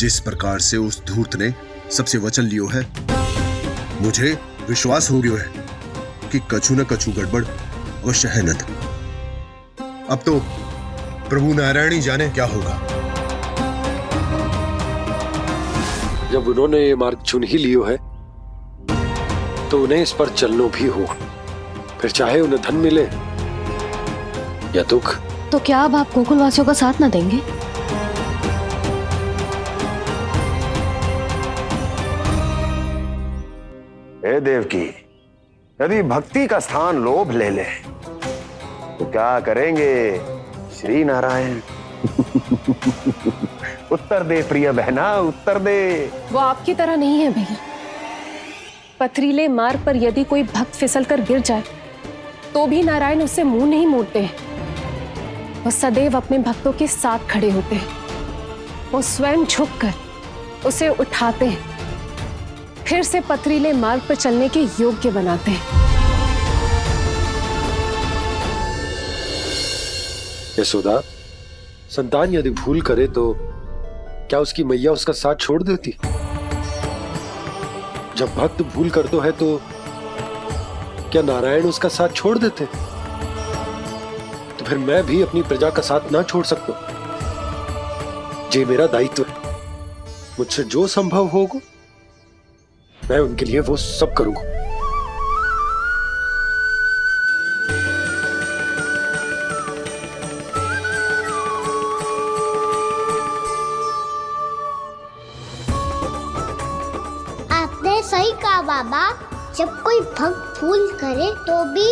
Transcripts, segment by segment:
जिस प्रकार से उस धूर्त ने सबसे वचन लियो है, मुझे विश्वास हो गयो है कि कछु न कछु गड़बड़ अवश्य है नंद। अब तो प्रभु नारायण ही जाने क्या होगा। जब उन्होंने ये मार्ग चुन ही लियो है तो उन्हें इस पर चलना भी हो, फिर चाहे उन्हें धन मिले या दुख। तो क्या अब आप गोकुलवासियों का साथ ना देंगे? हे देवकी, यदि भक्ति का स्थान लोभ ले ले तो क्या करेंगे श्री नारायण? उत्तर दे प्रिय बहना, उत्तर दे। वो आपकी तरह नहीं है भैया। पथरीले मार्ग पर यदि कोई भक्त फिसल कर गिर जाए तो भी नारायण उससे मुंह नहीं मोड़ते हैं। वो सदैव अपने भक्तों के साथ खड़े होते हैं। वो स्वयं झुककर उसे उठाते हैं, फिर से पथरीले मार्ग पर चलने के योग्य बनाते हैं। यशोदा, संतान यदि भूल करे तो क्या उसकी मैया उसका साथ छोड़ देती? जब भक्त भूल करते है तो क्या नारायण उसका साथ छोड़ देते? तो फिर मैं भी अपनी प्रजा का साथ ना छोड़ सकता। ये मेरा दायित्व है। मुझसे जो संभव होगा मैं उनके लिए वो सब करूंगा। आपने सही कहा बाबा। जब कोई भक्त भूल करे तो भी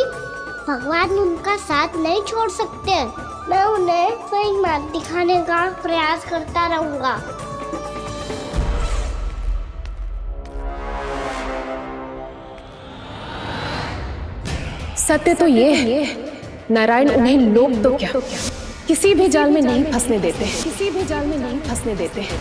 भगवान उनका साथ नहीं छोड़ सकते। मैं उन्हें सही मार्ग दिखाने का प्रयास करता रहूंगा। सत्य तो ये है, नारायण उन्हें लोग तो क्या किसी भी जाल में नहीं फंसने देते हैं। किसी भी जाल में नहीं फंसने देते हैं।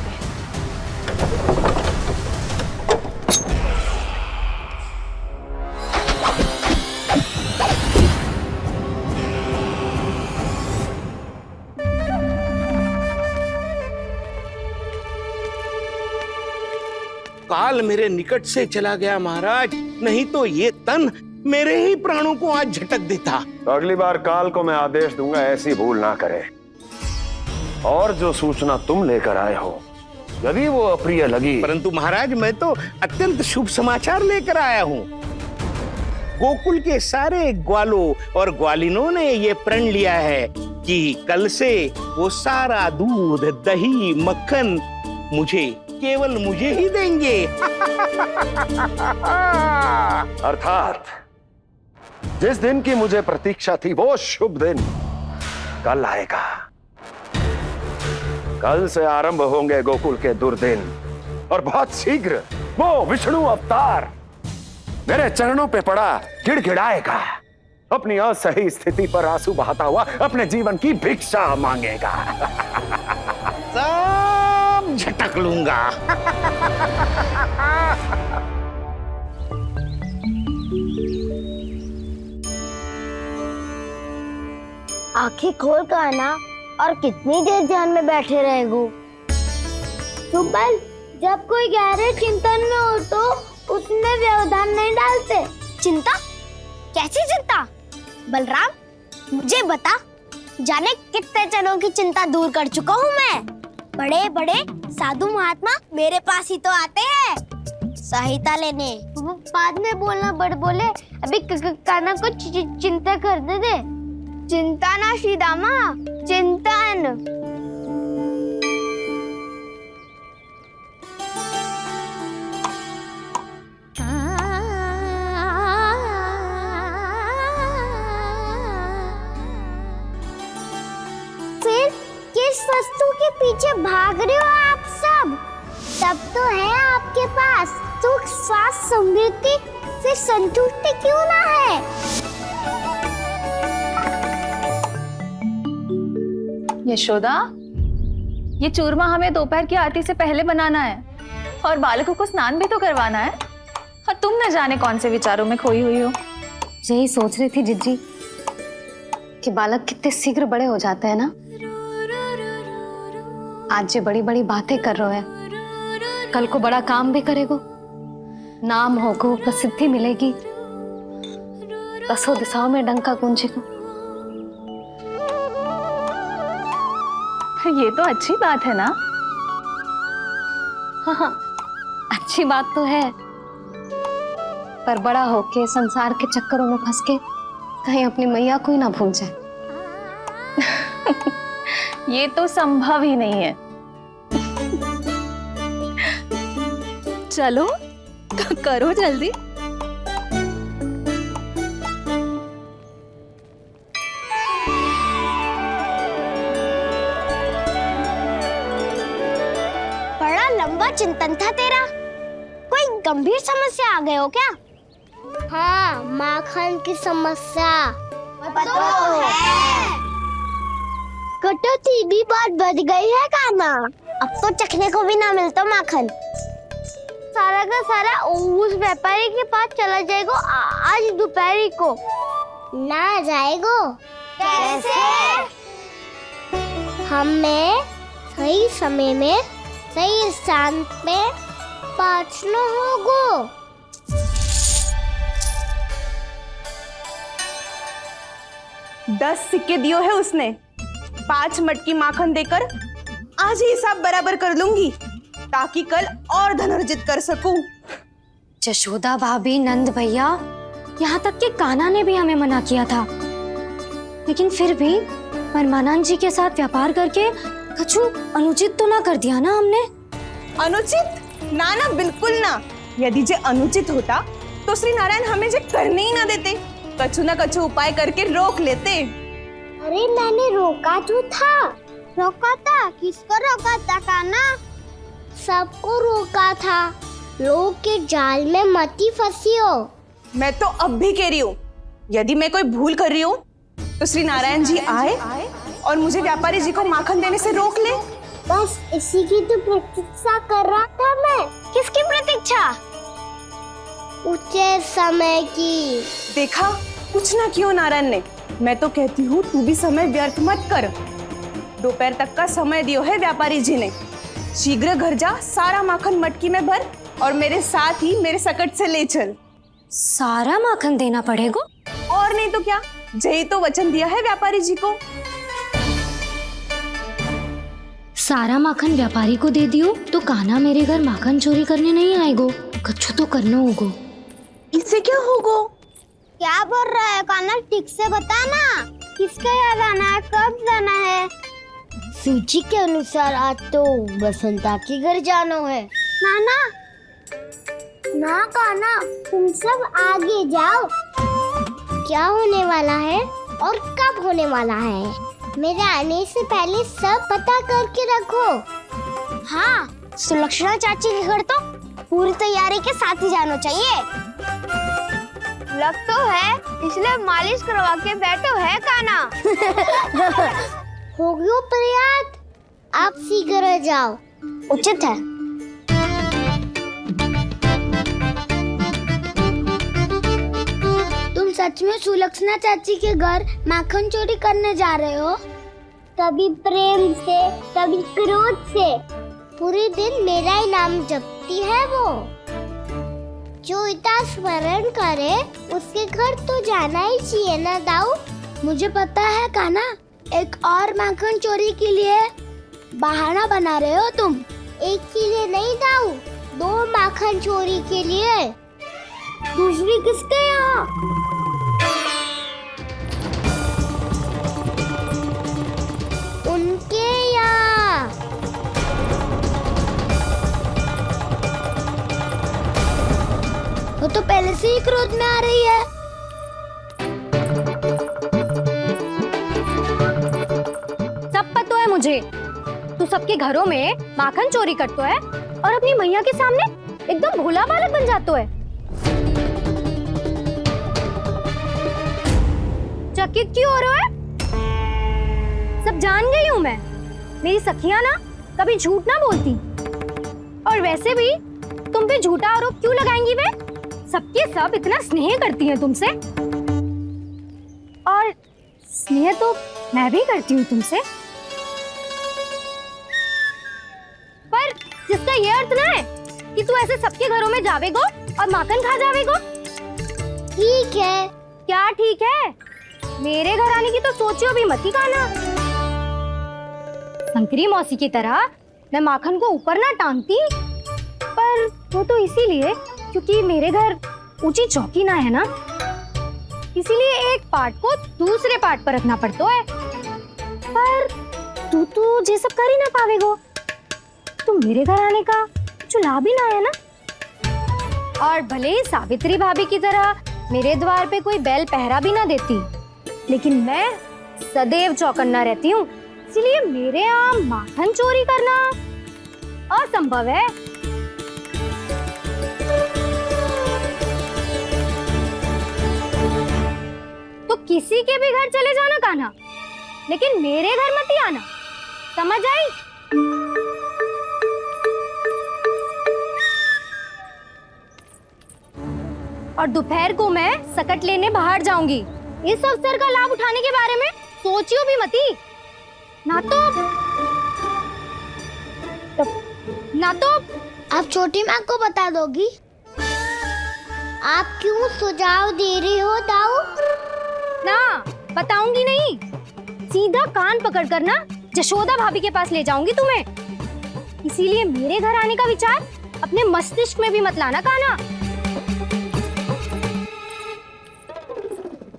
काल मेरे निकट से चला गया महाराज, नहीं तो ये तन मेरे ही प्राणों को आज झटक देता। तो अगली बार काल को मैं आदेश दूंगा ऐसी भूल ना करे। और जो सूचना तुम लेकर आए हो यदि वो अप्रिय लगी, परंतु महाराज मैं तो अत्यंत शुभ समाचार लेकर आया हूँ। गोकुल के सारे ग्वालों और ग्वालिनों ने ये प्रण लिया है कि कल से वो सारा दूध, दही, मक्खन केवल मुझे ही देंगे। अर्थात जिस दिन की मुझे प्रतीक्षा थी वो शुभ दिन कल आएगा। कल से आरंभ होंगे गोकुल के दुर्दिन और बहुत शीघ्र वो विष्णु अवतार मेरे चरणों पे पड़ा गिड़गिड़ाएगा। अपनी असही स्थिति पर आंसू बहाता हुआ अपने जीवन की भिक्षा मांगेगा। सब झटक लूंगा। आंखें खोल कर आना। और कितनी देर ध्यान में बैठे रहेगो? सुबल, जब कोई गहरे चिंतन में हो तो उसमें व्यवधान नहीं डालते। चिंता? कैसी चिंता? बलराम मुझे बता, जाने कितने जनों की चिंता दूर कर चुका हूँ मैं। बड़े बड़े साधु महात्मा मेरे पास ही तो आते हैं सहायता लेने। बाद में बोलना बड़ बोले, अभी काना को चिंता कर दे। चिंता ना श्रीदामा, चिंतन। फिर किस वस्तु के पीछे भाग रहे हो आप सब? तब तो है आपके पास सुख, स्वास्थ्य, समृद्धि, फिर संतुष्टि क्यों ना है? यशोदा, ये चूरमा हमें दोपहर की आरती से पहले बनाना है और बालकों को स्नान भी तो करवाना है। और तुम न जाने कौन से विचारों में खोई हुई हो। यही सोच रही थी जिज्जी कि बालक कितने शीघ्र बड़े हो जाते हैं ना। आज जो बड़ी बड़ी बातें कर रहे हैं कल को बड़ा काम भी करेगो, नाम होगो, प्रसिद्धि मिलेगी, दसों दिशाओं में डंका गूंजेगा। ये तो अच्छी बात है ना। हाँ, अच्छी बात तो है, पर बड़ा होके संसार के चक्करों में फंस के कहीं अपनी मैया को ही ना भूल जाए। ये तो संभव ही नहीं है। चलो करो जल्दी। बड़ा लंबा चिंतन था तेरा। कोई गंभीर समस्या आ गए हो क्या? हाँ, माखन की समस्या तो है। कटौती भी बहुत बढ़ गई है काना। अब तो चखने को भी ना मिलता माखन। सारा का सारा उस व्यापारी के पास चला जाएगा आज दोपहर को। ना जाएगो? कैसे? हमें सही समय में सही स्थान पे पहुंचना होगा। 10 सिक्के दियो है उसने। 5 मटकी माखन देकर आज ही हिसाब बराबर कर लूंगी, ताकि कल और धन अर्जित कर सकूं। जशोदा भाभी, नंद भैया, यहाँ तक कि कान्हा ने भी हमें मना किया था, लेकिन फिर भी परमानंद जी के साथ व्यापार करके कछु अनुचित तो ना कर दिया ना हमने? अनुचित? ना ना, बिल्कुल ना। यदि जे अनुचित होता तो श्री नारायण हमें जे करने ही ना देते, कछु ना कछु उपाय करके रोक लेते। अरे मैंने रोका तो था। रोका था? किसको रोका था कान्हा? सबको रोका था। लोग के जाल में मती फंसी हो। मैं तो अब भी कह रही हूँ, यदि मैं कोई भूल कर रही हूँ तो श्री नारायण जी आए और मुझे व्यापारी जी को माखन देने से रोक ले। बस इसी की तो प्रतीक्षा कर रहा था मैं। किसकी प्रतीक्षा? उचित समय की। देखा, कुछ ना क्यों नारायण ने। मैं तो कहती हूँ तू भी समय व्यर्थ मत कर। दोपहर तक का समय दियो है व्यापारी जी ने। शीघ्र घर जा, सारा माखन मटकी में भर और मेरे साथ ही मेरे सकट से ले चल। सारा माखन देना पड़ेगा? और नहीं तो क्या, जय तो वचन दिया है व्यापारी जी को। सारा माखन व्यापारी को दे दियो तो कान्हा मेरे घर माखन चोरी करने नहीं आएगो। कछु तो करना होगा। इससे क्या होगा? क्या बोल रहा है कान्हा? ठीक से बता ना। किसका यहाँ जाना है? कब जाना है? सूची के अनुसार आज तो बसंता के घर जाना है। नाना, ना कान्हा, तुम सब आगे जाओ। क्या होने वाला है और कब होने वाला है, मेरे आने से पहले सब पता करके रखो। हाँ, सुलक्षणा चाची के घर तो पूरी तैयारी के साथ ही जाना चाहिए। लग तो है, इसलिए मालिश करवा के बैठो है कान्हा। हो गयो प्रयास, आप शीघ्र जाओ। उचित है। तुम सच में सुलक्षणा चाची के घर माखन चोरी करने जा रहे हो? कभी प्रेम से, कभी क्रोध से, पूरे दिन मेरा ही नाम जपती है वो। जो इतना स्मरण करे उसके घर तो जाना ही चाहिए ना दाऊ। मुझे पता है कान्हा, एक और माखन चोरी के लिए बहाना बना रहे हो तुम। एक के लिए नहीं दाऊ, 2 माखन चोरी के लिए। दूसरी किसके यहाँ? उनके यहाँ। वो तो पहले से ही क्रोध में आ रही है। सब पता है मुझे, तू सबके घरों में माखन चोरी करतो है और अपनी मैया के सामने एकदम भोला बालक बन जातो है। चकित क्यों हो रहे हो? सब जान गई हूँ मैं। मेरी सखियां ना कभी झूठ ना बोलती, और वैसे भी तुम पे झूठा आरोप क्यों लगाएंगी वे? सबके सब इतना स्नेह करती हैं तुमसे, और स्नेह तो मैं भी करती हूँ तुमसे, पर जिसका ये अर्थ ना है कि तू ऐसे सबके घरों में जावेगो और माखन खा जावेगो? ठीक है। क्या ठीक है? मेरे घर आने की तो सोचियो भी मत ही खाना। संकरी मौसी की तरह मैं माखन को ऊपर ना टांगती, पर वो तो इसीलिए क्योंकि मेरे घर ऊंची चौकी ना है ना, इसीलिए एक पार्ट को दूसरे पार्ट पर रखना पड़ता है। पर तू ये सब कर ही ना पावेगो, तो मेरे घर आने का कुछ लाभ ही ना है ना। और भले ही सावित्री भाभी की तरह मेरे द्वार पे कोई बैल पहरा भी ना देती, लेकिन मैं सदैव चौकन्ना रहती हूँ, इसलिए मेरे यहाँ माखन चोरी करना असंभव है। तो किसी के भी घर चले जाना कान्हा, लेकिन मेरे घर मत ही आना, समझ आई? और दोपहर को मैं सकट लेने बाहर जाऊंगी। इस अवसर का लाभ उठाने के बारे में सोचियो भी मती, ना तो आप छोटी माँ को बता दोगी? आप क्यों सुझाव दे रही हो दाऊ? ना बताऊंगी नहीं, सीधा कान पकड़ कर ना जशोदा भाभी के पास ले जाऊंगी तुम्हें। इसीलिए मेरे घर आने का विचार अपने मस्तिष्क में भी मत लाना कान्हा।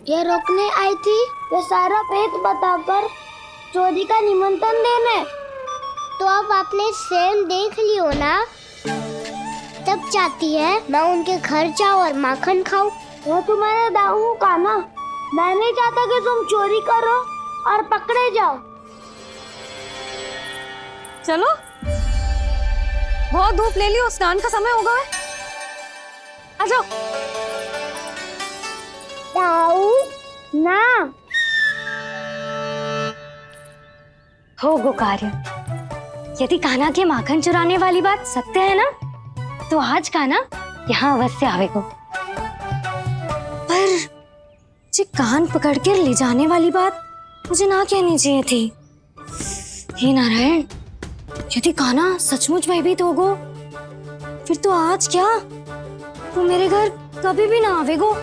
ये रोकने आई थी ये सारा भेद बताकर चोरी का निमंत्रण देने, तो अब आपने स्वयं देख लियो ना। तब चाहती है मैं उनके घर जाऊँ और माखन खाऊं। वो तुम्हारा दाऊ का ना, मैं नहीं चाहता कि तुम चोरी करो और पकड़े जाओ। चलो, बहुत धूप ले लियो, स्नान का समय होगा। आ जाओ। दाऊ ना हो गो कार्य। यदि कान्हा के माखन चुराने वाली बात सत्य है ना, तो आज कान्हा यहाँ अवश्य आवेगो। पर जे कान पकड़ कर ले जाने वाली बात मुझे ना कहनी चाहिए थी। हे नारायण, यदि कान्हा सचमुच भयभीत होगो, फिर तो आज क्या, वो मेरे घर कभी भी ना आवेगो।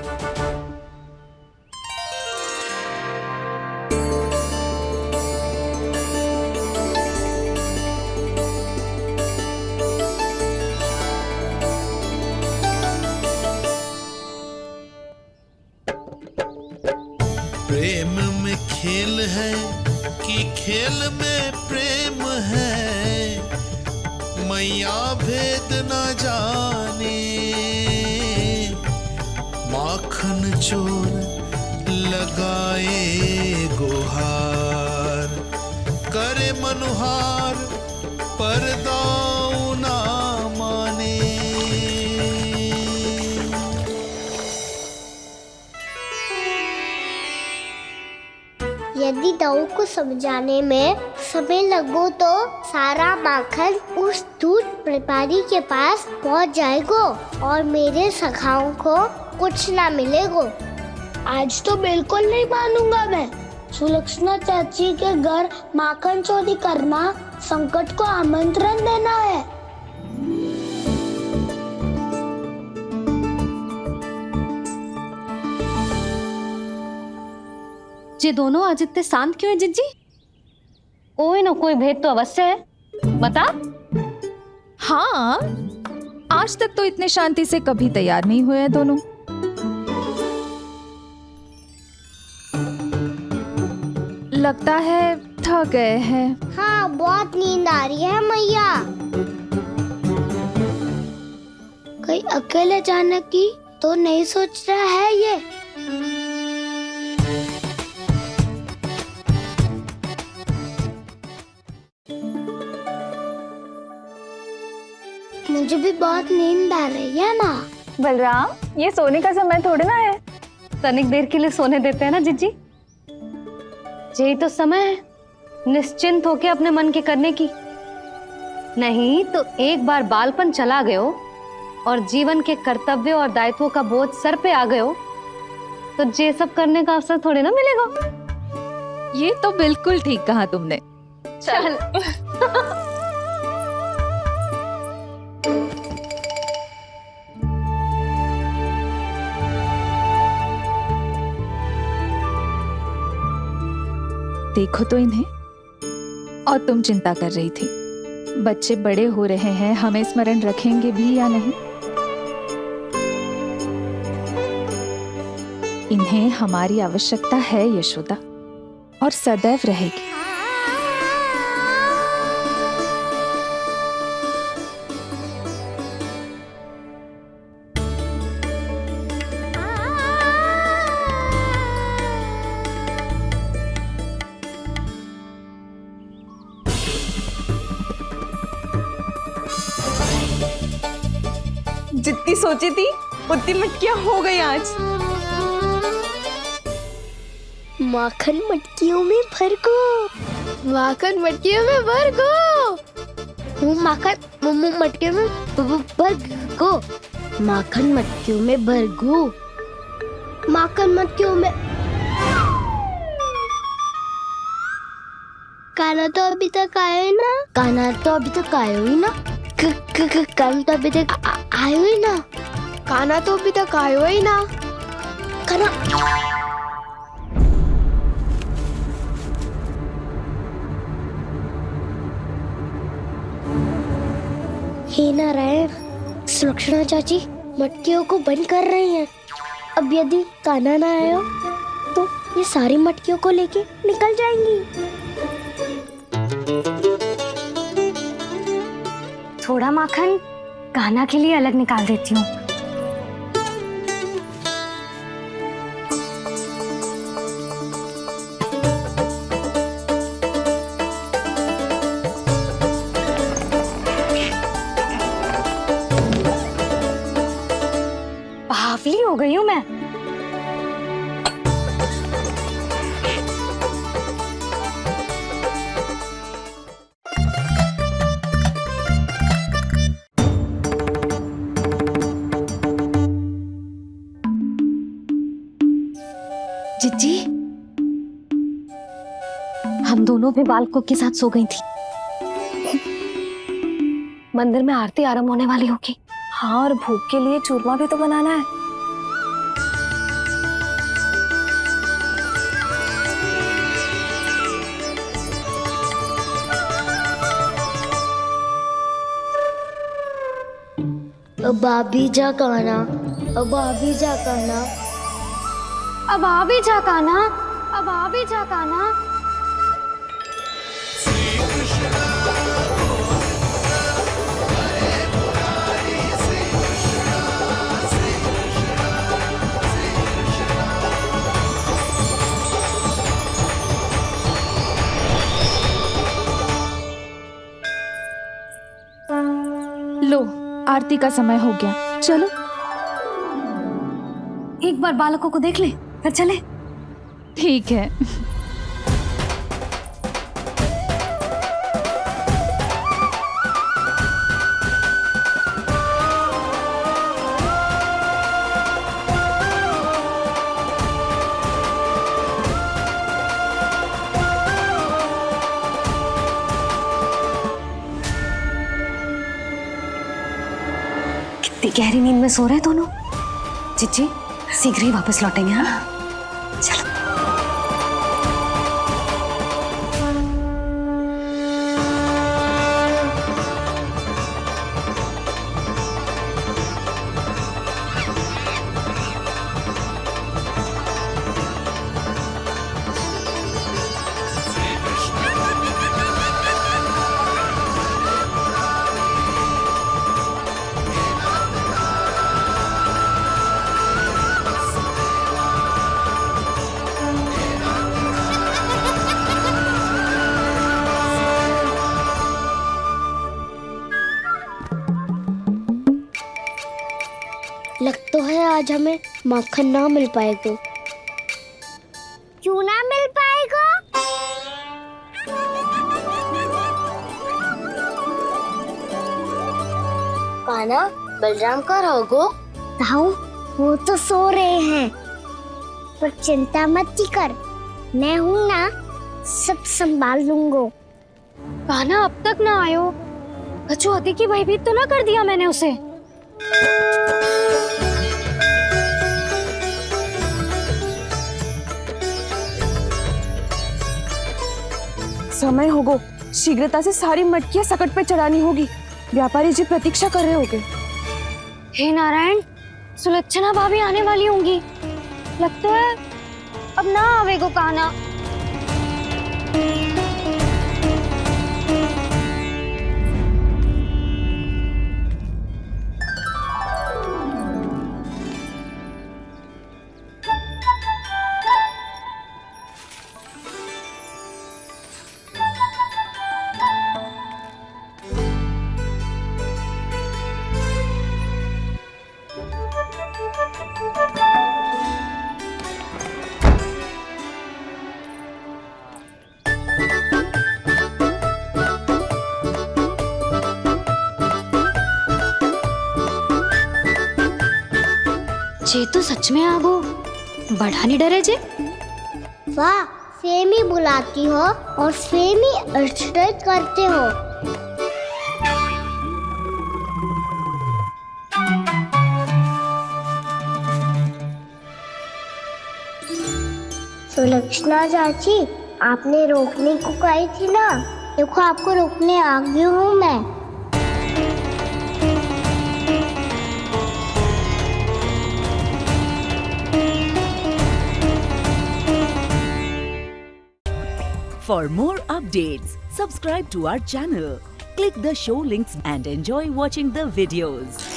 प्रेम में खेल है कि खेल में प्रेम है, मैया भेद न जाने। माखन चोर लगाए गुहार, करे मनुहार पर दाऊ ना माने। यदि दाऊ को समझाने में समय लगो तो सारा माखन उस दूध व्यापारी के पास पहुंच जाएगो और मेरे सखाओं को कुछ ना मिलेगो। आज तो बिल्कुल नहीं मानूंगा मैं। सुलक्षणा चाची के घर माखन चोरी करना संकट को आमंत्रण देना है। ये दोनों आज इतने शांत क्यों है जिज्जी? कोई ना कोई भेद तो अवश्य है, बता। हाँ, आज तक तो इतने शांति से कभी तैयार नहीं हुए हैं दोनों। लगता है थक गए हैं। हाँ, बहुत नींद आ रही है मैया। कहीं अकेले जाने की तो नहीं सोच रहा है ये? मुझे भी बहुत नींद आ रही है ना। बलराम, ये सोने का समय थोड़ी ना है। तनिक देर के लिए सोने देते हैं ना जिज्जी। यही तो समय है निश्चिंत होके अपने मन के करने की। नहीं तो एक बार बालपन चला गयो और जीवन के कर्तव्यों और दायित्वों का बोझ सर पे आ गयो, तो ये सब करने का अवसर थोड़ी ना मिलेगा। ये तो बिल्कुल ठीक कहा तुमने। चल। देखो तो इन्हें। और तुम चिंता कर रही थी बच्चे बड़े हो रहे हैं, हमें स्मरण रखेंगे भी या नहीं। इन्हें हमारी आवश्यकता है यशोदा, और सदैव रहेगी। जितनी सोची थी उतनी मटकियां हो गई आज। माखन मटकियों में भर को, माखन मटकियों में भर को, माखन मटकियों में भर को, माखन मटकियों में भर को, माखन मटकियों में। कान्हा तो अभी तक आया ही ना, कान्हा तो अभी तक आया ही ना, कान्हा तो अभी तक आयो ही ना, कान्हा तो अभी तक आयो ही ना, कान्हा। हे नारायण, सुलक्षणा चाची मटकियों को बंद कर रही हैं। अब यदि कान्हा ना आया तो ये सारी मटकियों को लेके निकल जाएंगी। थोड़ा माखन कान्हा के लिए अलग निकाल देती हूँ। बावली हो गई हूँ मैं। जिज्जी, हम दोनों भी बालकों के साथ सो गई थी। मंदिर में आरती आरंभ होने वाली होगी। हाँ, और भूख के लिए चूरमा भी तो बनाना है। अब आ भी जा कान्हा, अब आ भी जा कान्हा, अब आ भी जा कान्हा, अब आ भी जा कान्हा। लो, आरती का समय हो गया, चलो। एक बार बालकों को देख ले, फिर चले। ठीक है। कितनी गहरी नींद में सो रहे दोनों। जिज्जी शीघ्र ही वापस लौटेंगे। हाँ, चलो। लग तो है आज हमें माखन ना मिल पाएगा। क्यों ना मिल पाएगा? कान्हा, बलराम का रहोगो? ताऊ, वो तो सो रहे हैं, पर चिंता मत कर, मैं हूँ ना, सब संभाल लूंगो। कान्हा अब तक ना आयो, कछुआती की भयभीत तो ना कर दिया मैंने उसे। समय होगो, शीघ्रता से सारी मटकियां सकट पे चढ़ानी होगी। व्यापारी जी प्रतीक्षा कर रहे होंगे। हे नारायण, सुलक्षणा भाभी आने वाली होंगी। लगता है अब ना आवेगो काना। जे तो सच में आगो, बड़ा नहीं डरे जे। वाह, सेम ही बुलाती हो और सेम ही अर्चना करते हो। सुलक्षणा चाची, आपने रोकने को कही थी ना, देखो आपको रोकने आ गई हूँ मैं। For more updates, subscribe to our channel, click the show links and enjoy watching the videos.